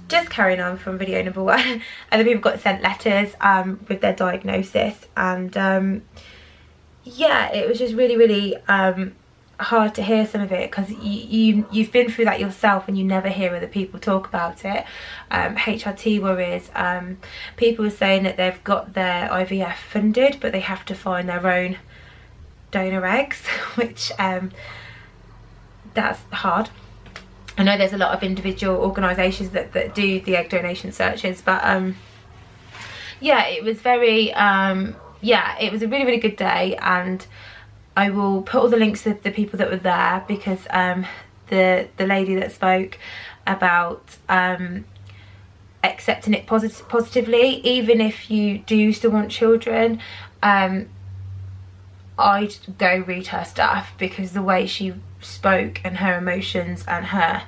just carrying on from video number 1, other people got sent letters with their diagnosis, and yeah, it was just really hard to hear some of it, because you've been through that yourself and you never hear other people talk about it. HRT worries, people are saying that they've got their IVF funded but they have to find their own donor eggs, which that's hard. I know there's a lot of individual organisations that do the egg donation searches, but yeah, it was very yeah, it was a really good day, and I will put all the links to the people that were there, because the lady that spoke about accepting it positively, even if you do still want children, I'd go read her stuff, because the way she spoke and her emotions and her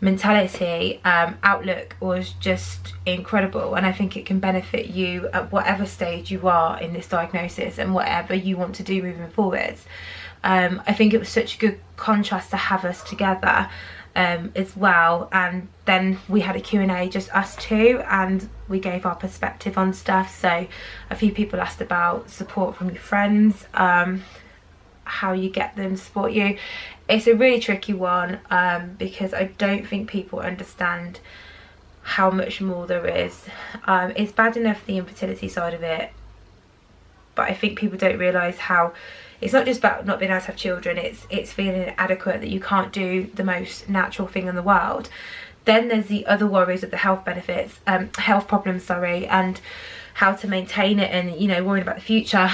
mentality, outlook was just incredible. And I think it can benefit you at whatever stage you are in this diagnosis and whatever you want to do moving forwards. I think it was such a good contrast to have us together as well, and then we had a Q&A, just us two, and we gave our perspective on stuff. So a few people asked about support from your friends, how you get them to support you. It's a really tricky one, because I don't think people understand how much more there is. It's bad enough, the infertility side of it, but I think people don't realise how it's not just about not being able to have children, it's feeling inadequate, that you can't do the most natural thing in the world. Then there's the other worries of the health benefits, health problems, sorry, and how to maintain it, and, you know, worrying about the future.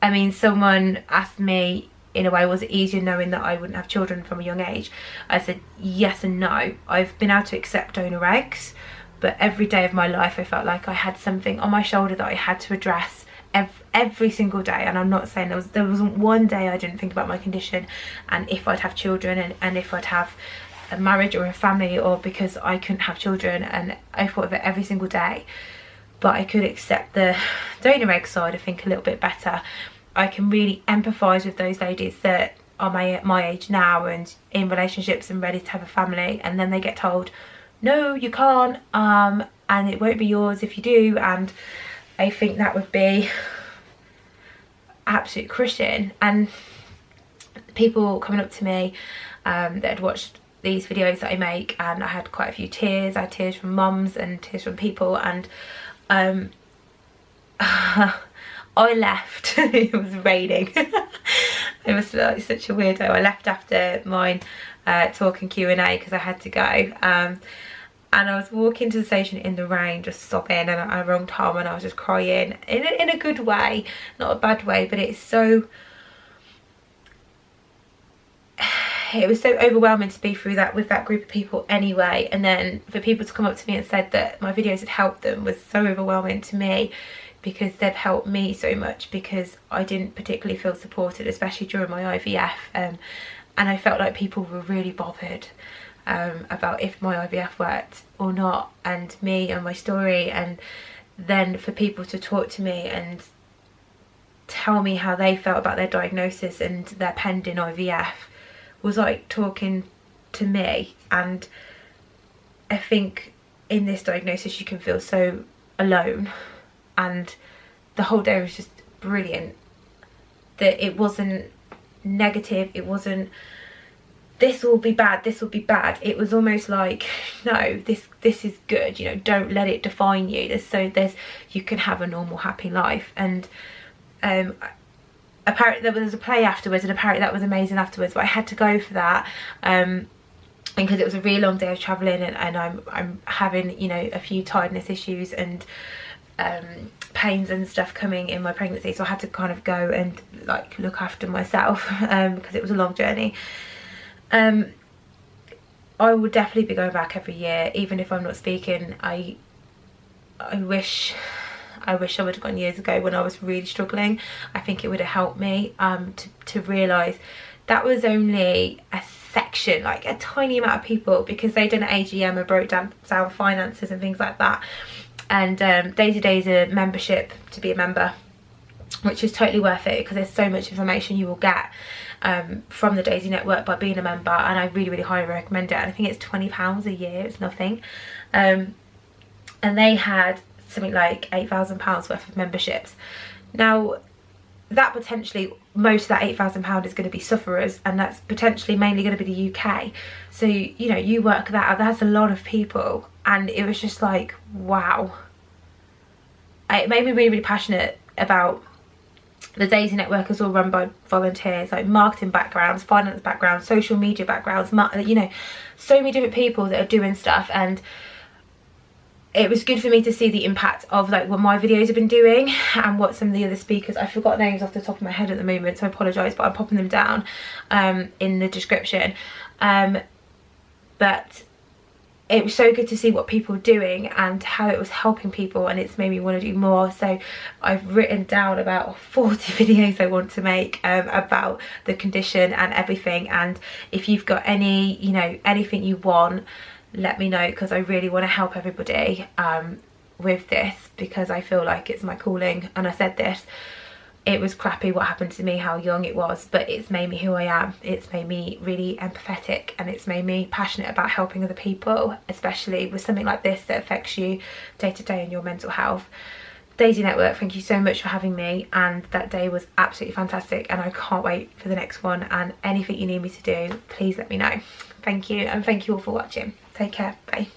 I mean, someone asked me, in a way, was it easier knowing that I wouldn't have children from a young age? I said yes and no. I've been able to accept donor eggs, but every day of my life I felt like I had something on my shoulder that I had to address every single day. And I'm not saying there wasn't one day I didn't think about my condition and if I'd have children, and if I'd have a marriage or a family, or because I couldn't have children, and I thought of it every single day. But I could accept the donor egg side, I think, a little bit better. I can really empathise with those ladies that are my age now and in relationships and ready to have a family, and then they get told, no, you can't, and it won't be yours if you do. And I think that would be absolute crushing. And people coming up to me that had watched these videos that I make, and I had quite a few tears. I had tears from mums and tears from people, and I left. It was raining. It was like such a weirdo. I left after mine talk and Q&A because I had to go, and I was walking to the station in the rain just sobbing, and I rang Tom and I was just crying in a good way, not a bad way, but it's so, it was so overwhelming to be through that with that group of people anyway. And then for people to come up to me and said that my videos had helped them was so overwhelming to me, because they've helped me so much, because I didn't particularly feel supported, especially during my IVF, and I felt like people were really bothered about if my IVF worked or not, and me and my story. And then for people to talk to me and tell me how they felt about their diagnosis and their pending IVF was like talking to me. And I think in this diagnosis you can feel so alone, and the whole day was just brilliant. That it wasn't negative, it wasn't this will be bad, this will be bad. It was almost like, no, this is good, you know, don't let it define you. You can have a normal happy life. And apparently there was a play afterwards, and apparently that was amazing afterwards, but I had to go for that because it was a really long day of travelling, and I'm having, you know, a few tiredness issues and pains and stuff coming in my pregnancy, so I had to kind of go and like look after myself because it was a long journey. I will definitely be going back every year, even if I'm not speaking. I wish I would have gone years ago when I was really struggling. I think it would have helped me to realise that was only a section, like a tiny amount of people, because they done an AGM and broke down finances and things like that. And Day to Day is a membership to be a member, which is totally worth it because there's so much information you will get from the Daisy Network by being a member, and I really, really highly recommend it. And I think it's £20 a year, it's nothing. And they had something like £8,000 worth of memberships. Now that potentially, most of that £8,000 is going to be sufferers, and that's potentially mainly going to be the UK. So, you know, you work that out, that's a lot of people. And it was just like, wow. It made me really, really passionate about the Daisy Network. Is all run by volunteers, like marketing backgrounds, finance backgrounds, social media backgrounds, you know, so many different people that are doing stuff. And it was good for me to see the impact of like what my videos have been doing and what some of the other speakers, I forgot names off the top of my head at the moment, so I apologise, but I'm popping them down in the description. But it was so good to see what people were doing and how it was helping people, and it's made me want to do more. So I've written down about 40 videos I want to make about the condition and everything. And if you've got any, you know, anything you want, let me know, because I really want to help everybody with this, because I feel like it's my calling. And I said this, it was crappy what happened to me, how young it was, but it's made me who I am. It's made me really empathetic, and it's made me passionate about helping other people, especially with something like this that affects you day to day in your mental health. Daisy Network, thank you so much for having me, and that day was absolutely fantastic, and I can't wait for the next one. And anything you need me to do, please let me know. Thank you, and thank you all for watching. Take care, bye.